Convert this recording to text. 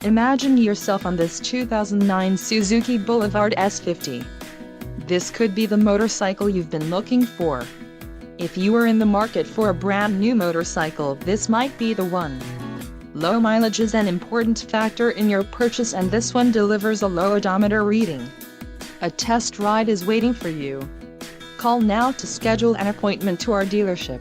Imagine yourself on this 2009 Suzuki Boulevard S50. This could be the motorcycle you've been looking for. If you are in the market for a brand new motorcycle, this might be the one. Low mileage is an important factor in your purchase, and this one delivers a low odometer reading. A test ride is waiting for you. Call now to schedule an appointment to our dealership.